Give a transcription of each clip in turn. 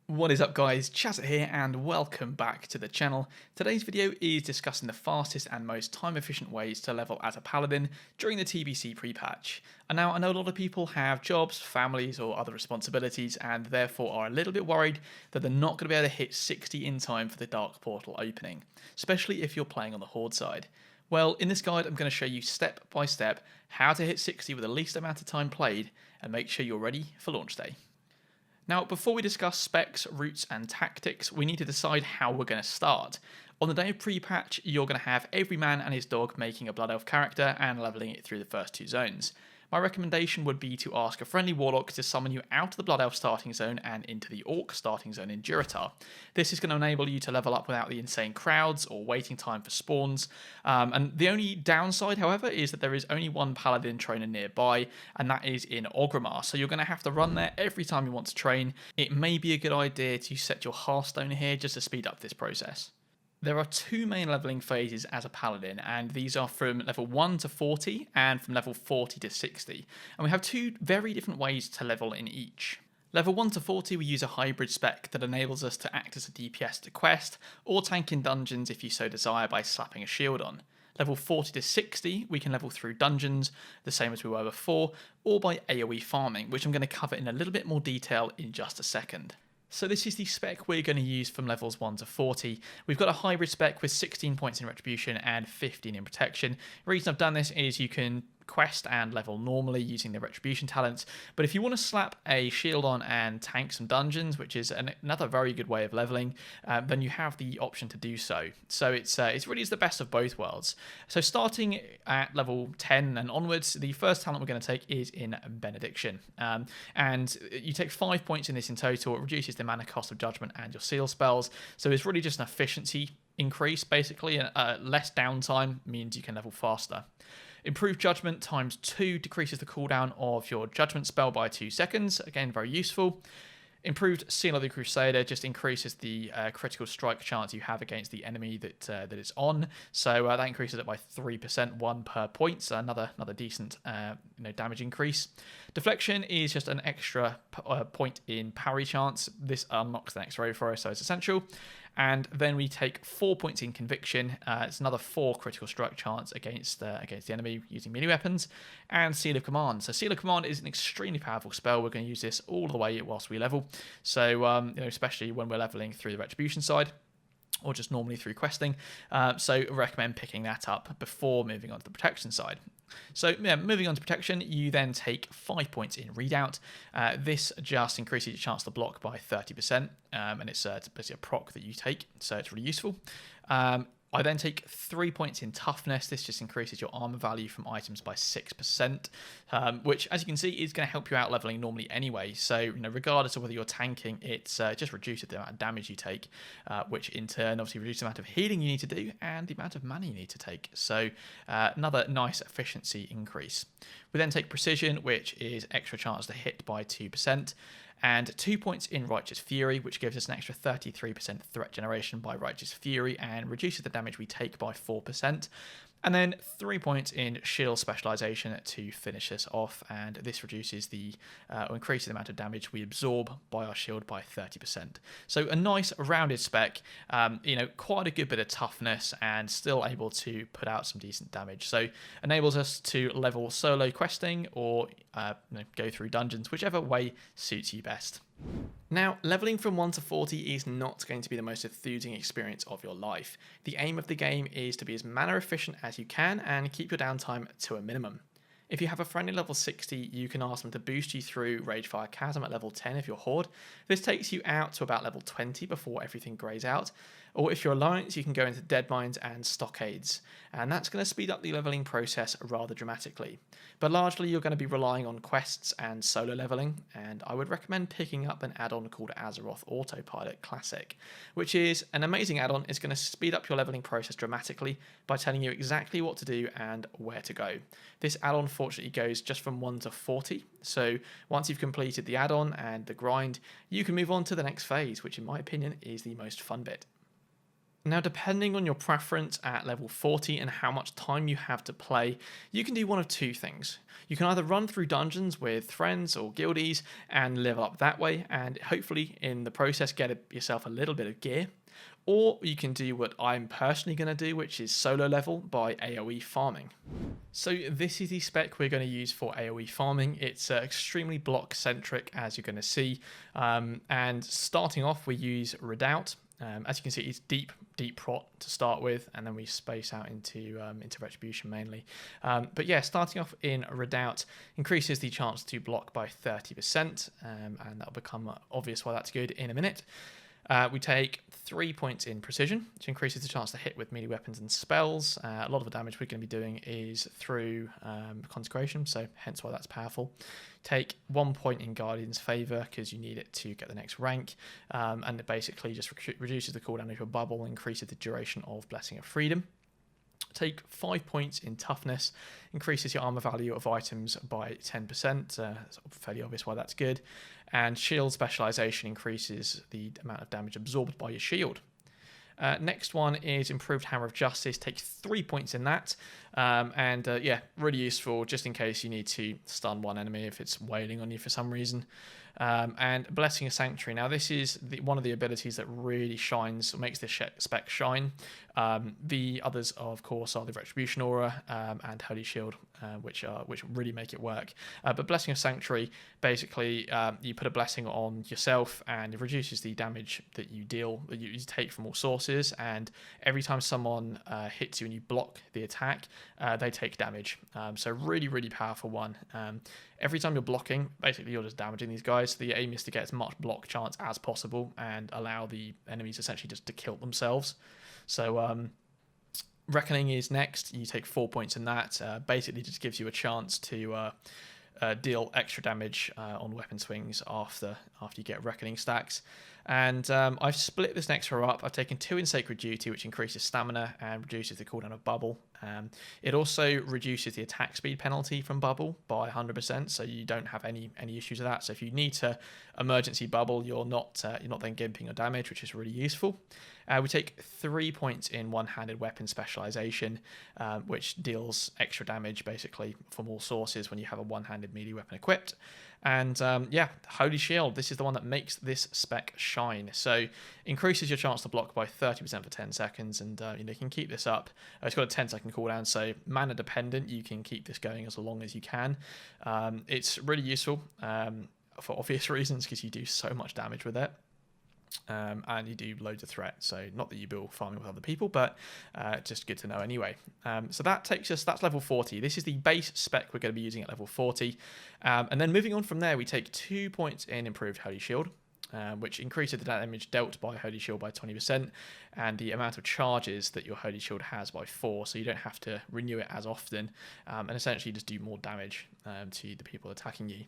What is up guys, Chazit here and welcome back to the channel. Today's video is discussing the fastest and most time efficient ways to level as a paladin during the TBC pre-patch. And now I know a lot of people have jobs, families or other responsibilities and therefore are a little bit worried that they're not going to be able to hit 60 in time for the Dark Portal opening, especially if you're playing on the Horde side. Well, in this guide I'm going to show you step by step how to hit 60 with the least amount of time played and make sure you're ready for launch day. Now, before we discuss specs, routes, and tactics, we need to decide how we're going to start. On the day of pre-patch, you're going to have every man and his dog making a Blood Elf character and leveling it through the first two zones. My recommendation would be to ask a friendly Warlock to summon you out of the Blood Elf starting zone and into the Orc starting zone in Durotar. This is going to enable you to level up without the insane crowds or waiting time for spawns. And the only downside, however, is that there is only one Paladin trainer nearby, and that is in Orgrimmar. So you're going to have to run there every time you want to train. It may be a good idea to set your Hearthstone here just to speed up this process. There are two main leveling phases as a paladin, and these are from level 1 to 40 and from level 40 to 60. And we have two very different ways to level in each. Level 1 to 40 we use a hybrid spec that enables us to act as a DPS to quest, or tank in dungeons if you so desire by slapping a shield on. Level 40 to 60 we can level through dungeons, the same as we were before, or by AOE farming, which I'm going to cover in a little bit more detail in just a second. So this is the spec we're going to use from levels 1 to 40. We've got a hybrid spec with 16 points in retribution and 15 in protection. The reason I've done this is you can quest and level normally using the retribution talents, but if you want to slap a shield on and tank some dungeons, which is another very good way of leveling, then you have the option to do so. So it's really the best of both worlds. So starting at level 10 and onwards, the first talent we're going to take is in Benediction, and you take 5 points in this in total. It reduces the mana cost of judgment and your seal spells, so it's really just an efficiency increase basically, and less downtime means you can level faster. Improved Judgment times 2 decreases the cooldown of your Judgment spell by 2 seconds. Again, very useful. Improved Seal of the Crusader just increases the critical strike chance you have against the enemy that it's on. So that increases it by 3%, 1 per point. So another decent damage increase. Deflection is just an extra point in parry chance. This unlocks the next row for us, so it's essential. And then we take 4 points in Conviction. It's another 4 critical strike chance against the enemy using melee weapons. And Seal of Command. So Seal of Command is an extremely powerful spell. We're going to use this all the way whilst we level. So especially when we're leveling through the retribution side, or just normally through questing. So I recommend picking that up before moving on to the protection side. So yeah, moving on to protection, you then take 5 points in Redoubt. This just increases your chance to block by 30%, and it's basically a proc that you take, so it's really useful. I then take 3 points in Toughness. This just increases your armor value from items by 6%, which, as you can see, is going to help you out leveling normally anyway. So, regardless of whether you're tanking, it's just reduces the amount of damage you take, which in turn obviously reduces the amount of healing you need to do and the amount of mana you need to take. So, another nice efficiency increase. We then take Precision, which is extra chance to hit by 2%. And 2 points in Righteous Fury, which gives us an extra 33% threat generation by Righteous Fury and reduces the damage we take by 4%. And then 3 points in Shield Specialization to finish us off, and this reduces or increases the amount of damage we absorb by our shield by 30%. So a nice rounded spec, quite a good bit of toughness, and still able to put out some decent damage. So enables us to level solo questing or go through dungeons, whichever way suits you best. Now, leveling from 1 to 40 is not going to be the most enthusing experience of your life. The aim of the game is to be as mana efficient as you can and keep your downtime to a minimum. If you have a friendly level 60, you can ask them to boost you through Ragefire Chasm at level 10 if you're Horde. This takes you out to about level 20 before everything greys out. Or if you're Alliance, you can go into Deadmines and Stockades, and that's going to speed up the leveling process rather dramatically. But largely you're going to be relying on quests and solo leveling, and I would recommend picking up an add-on called Azeroth Autopilot Classic, which is an amazing add-on. It's going to speed up your leveling process dramatically by telling you exactly what to do and where to go. This add-on fortunately goes just from 1 to 40, so once you've completed the add-on and the grind, you can move on to the next phase, which in my opinion is the most fun bit. Now, depending on your preference at level 40 and how much time you have to play, you can do one of two things. You can either run through dungeons with friends or guildies and level up that way, and hopefully in the process get yourself a little bit of gear. Or you can do what I'm personally going to do, which is solo level by AOE farming. So this is the spec we're going to use for AOE farming. It's extremely block centric, as you're going to see. And starting off, we use Redoubt. As you can see, it's deep prot to start with, and then we space out into Retribution mainly. But yeah, starting off in Redoubt increases the chance to block by 30%, and that'll become obvious why that's good in a minute. We take 3 points in precision, which increases the chance to hit with melee weapons and spells. A lot of the damage we're going to be doing is through consecration, so hence why that's powerful. Take 1 point in Guardian's favour because you need it to get the next rank, and it basically just reduces the cooldown of your bubble, increases the duration of Blessing of Freedom. Take 5 points in toughness, increases your armor value of items by 10%, fairly obvious why that's good. And shield specialization increases the amount of damage absorbed by your shield. Next one is improved Hammer of Justice. Take 3 points in that, yeah, really useful just in case you need to stun one enemy if it's wailing on you for some reason. And Blessing of Sanctuary. Now this is one of the abilities that really shines, or makes this spec shine. The others, of course, are the Retribution Aura and Holy Shield, which really make it work. But Blessing of Sanctuary, basically, you put a blessing on yourself, and it reduces the damage that you take from all sources. And every time someone hits you and you block the attack, they take damage. So really powerful one. Every time you're blocking, basically you're just damaging these guys. So the aim is to get as much block chance as possible and allow the enemies essentially just to kill themselves. So Reckoning is next. You take 4 points in that. Basically just gives you a chance to deal extra damage on weapon swings after you get Reckoning stacks. And I've split this next row up. I've taken 2 in Sacred Duty, which increases stamina and reduces the cooldown of Bubble. It also reduces the attack speed penalty from Bubble by 100%, so you don't have any issues with that. So if you need to emergency Bubble, you're not then gimping your damage, which is really useful. We take 3 points in one-handed weapon specialization, which deals extra damage basically from all sources when you have a one-handed melee weapon equipped. And yeah, Holy Shield, this is the one that makes this spec shine. So increases your chance to block by 30% for 10 seconds, and you can keep this up. It's got a 10-second cooldown, so mana dependent, you can keep this going as long as you can. It's really useful for obvious reasons because you do so much damage with it. And you do loads of threat, so not that you build farming with other people, but just good to know anyway. So that takes us, that's level 40. This is the base spec we're going to be using at level 40. And then moving on from there, we take 2 points in improved Holy Shield, which increases the damage dealt by Holy Shield by 20% and the amount of charges that your Holy Shield has by 4, so you don't have to renew it as often, and essentially just do more damage to the people attacking you.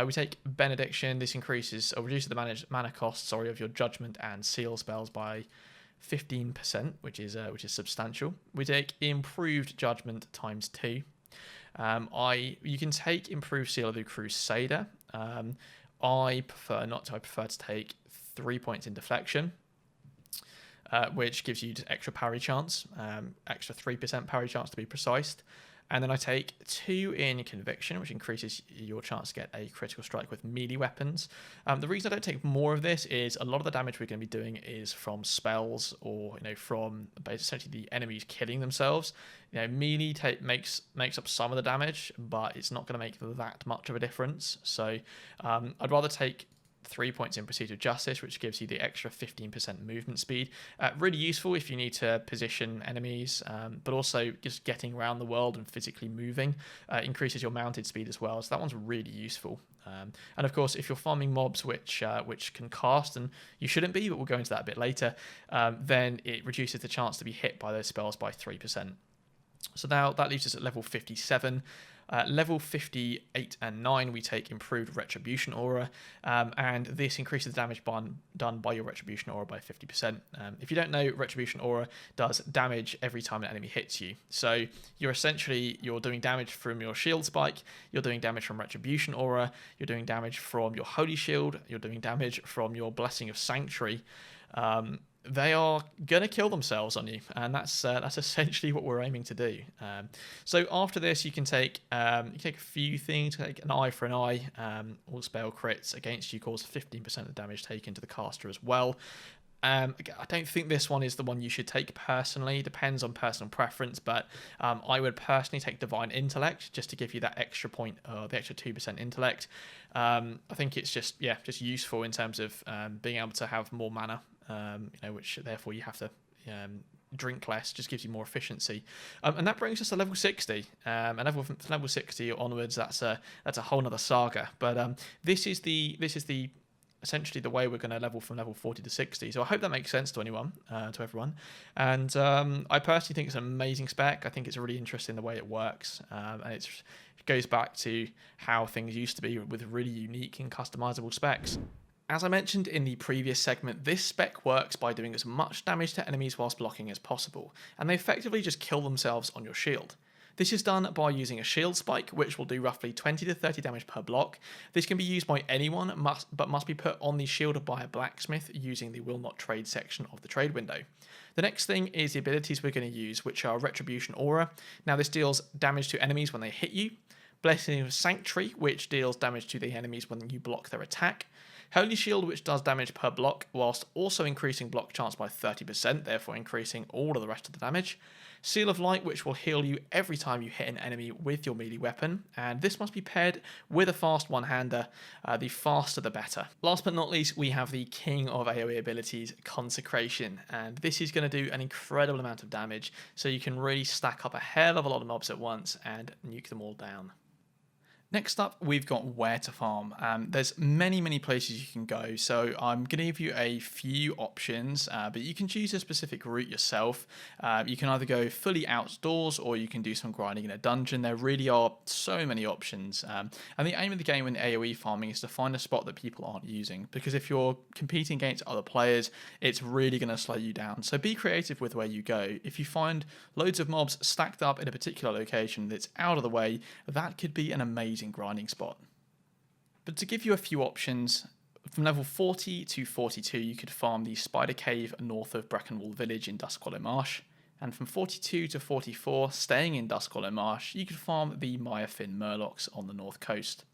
We take Benediction. This reduces the mana cost of your Judgment and Seal spells by 15%, which is substantial. We take improved Judgment times 2. You can take improved Seal of the Crusader. I prefer not to. I prefer to take 3 points in deflection, which gives you extra parry chance, extra 3% parry chance to be precise. And then I take 2 in conviction, which increases your chance to get a critical strike with melee weapons. The reason I don't take more of this is a lot of the damage we're going to be doing is from spells or from essentially the enemies killing themselves. Melee makes up some of the damage, but it's not going to make that much of a difference. So I'd rather take 3 points in Pursuit of Justice, which gives you the extra 15% movement speed. Really useful if you need to position enemies, but also just getting around the world and physically moving increases your mounted speed as well. So that one's really useful. And of course, if you're farming mobs which can cast, and you shouldn't be, but we'll go into that a bit later, then it reduces the chance to be hit by those spells by 3%. So now that leaves us at level 57. Level 58 and 9, we take improved Retribution Aura, and this increases the damage done by your Retribution Aura by 50%. If you don't know, Retribution Aura does damage every time an enemy hits you. So you're doing damage from your Shield Spike, you're doing damage from Retribution Aura, you're doing damage from your Holy Shield, you're doing damage from your Blessing of Sanctuary. they are going to kill themselves on you, and that's essentially what we're aiming to do. So after this, you can take a few things. Take an eye for an eye. All spell crits against you cause 15% of the damage taken to the caster as well. I don't think this one is the one you should take personally. Depends on personal preference, but I would personally take Divine Intellect just to give you that extra point, the extra 2% intellect. I think it's just useful in terms of being able to have more mana, which therefore you have to drink less, just gives you more efficiency. And that brings us to level 60. And level 60 onwards, that's a whole nother saga. But this is essentially the way we're going to level from level 40 to 60. So I hope that makes sense to everyone. And I personally think it's an amazing spec. I think it's really interesting the way it works. And it goes back to how things used to be with really unique and customizable specs. As I mentioned in the previous segment, this spec works by doing as much damage to enemies whilst blocking as possible, and they effectively just kill themselves on your shield. This is done by using a shield spike, which will do roughly 20 to 30 damage per block. This can be used by anyone, but must be put on the shield by a blacksmith using the will not trade section of the trade window. The next thing is the abilities we're going to use, which are Retribution Aura. Now this deals damage to enemies when they hit you. Blessing of Sanctuary, which deals damage to the enemies when you block their attack. Holy Shield, which does damage per block, whilst also increasing block chance by 30%, therefore increasing all of the rest of the damage. Seal of Light, which will heal you every time you hit an enemy with your melee weapon, and this must be paired with a fast one-hander. The faster the better. Last but not least, we have the king of AOE abilities, Consecration, and this is going to do an incredible amount of damage, so you can really stack up a hell of a lot of mobs at once and nuke them all down. Next up, we've got where to farm. There's many places you can go, so I'm going to give you a few options, but you can choose a specific route yourself. You can either go fully outdoors, or you can do some grinding in a dungeon. There really are so many options, and the aim of the game in AOE farming is to find a spot that people aren't using, because if you're competing against other players, it's really going to slow you down. So be creative with where you go. If you find loads of mobs stacked up in a particular location that's out of the way, that could be an amazing grinding spot. But to give you a few options, from level 40 to 42 you could farm the Spider Cave north of Breckenwall Village in Duskwallow Marsh, and from 42 to 44, staying in Duskwallow Marsh, you could farm the Myrefin Murlocs on the north coast.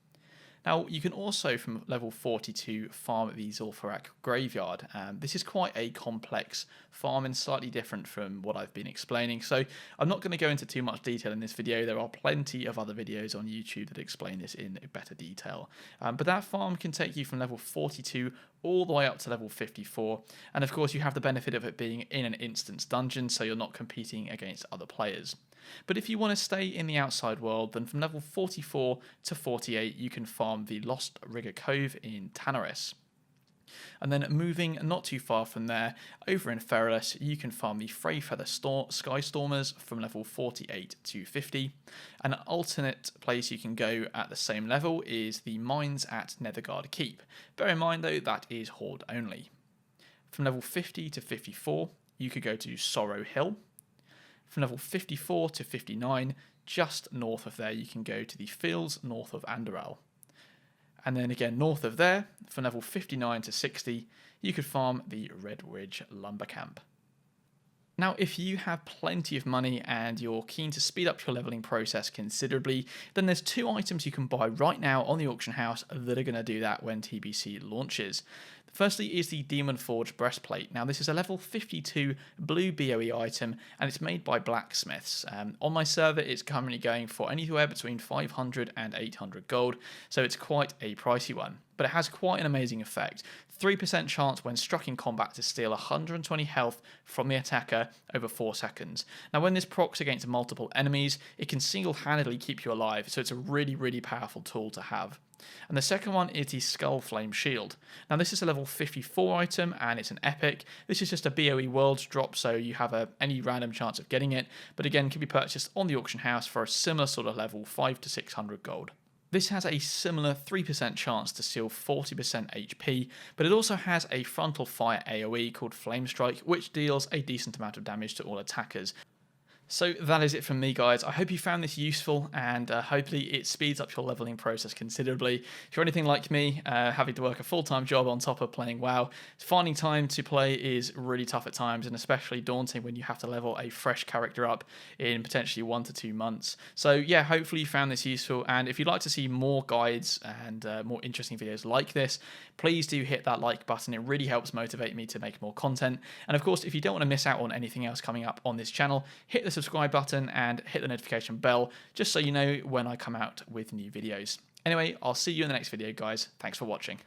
Now, you can also, from level 42, farm the Zul'Farrak Graveyard. This is quite a complex farm and slightly different from what I've been explaining, so I'm not going to go into too much detail in this video. There are plenty of other videos on YouTube that explain this in better detail. But that farm can take you from level 42 all the way up to level 54, and of course you have the benefit of it being in an instance dungeon, so you're not competing against other players. But if you want to stay in the outside world, then from level 44 to 48 you can farm the Lost Rigger Cove in Tanaris. And then moving not too far from there, over in Feralus, you can farm the Freyfeather Skystormers from level 48 to 50. An alternate place you can go at the same level is the Mines at Netherguard Keep. Bear in mind though, that is Horde only. From level 50 to 54, you could go to Sorrow Hill. From level 54 to 59, just north of there, you can go to the fields north of Andorral. And then again, north of there, from level 59 to 60, you could farm the Red Ridge Lumber Camp. Now, if you have plenty of money and you're keen to speed up your leveling process considerably, then there's two items you can buy right now on the auction house that are going to do that when TBC launches. Firstly is the Demon Forge Breastplate. Now this is a level 52 blue BOE item and it's made by blacksmiths. On my server it's currently going for anywhere between 500 and 800 gold, so it's quite a pricey one. But it has quite an amazing effect. 3% chance when struck in combat to steal 120 health from the attacker over 4 seconds. Now when this procs against multiple enemies, it can single-handedly keep you alive, so it's a really powerful tool to have. And the second one is the Skull Flame Shield. Now this is a level 54 item and it's an epic. This is just a BOE Worlds drop, so you have any random chance of getting it, but again can be purchased on the auction house for a similar sort of level, 5 to 600 gold. This has a similar 3% chance to steal 40% HP, but it also has a frontal fire AoE called Flame Strike, which deals a decent amount of damage to all attackers. So that is it from me, guys. I hope you found this useful, and hopefully it speeds up your leveling process considerably. If you're anything like me, having to work a full-time job on top of playing WoW, finding time to play is really tough at times, and especially daunting when you have to level a fresh character up in potentially 1 to 2 months. So yeah, hopefully you found this useful, and if you'd like to see more guides and more interesting videos like this, please do hit that like button. It really helps motivate me to make more content. And of course, if you don't want to miss out on anything else coming up on this channel, hit the subscribe button and hit the notification bell just so you know when I come out with new videos. Anyway, I'll see you in the next video, guys. Thanks for watching.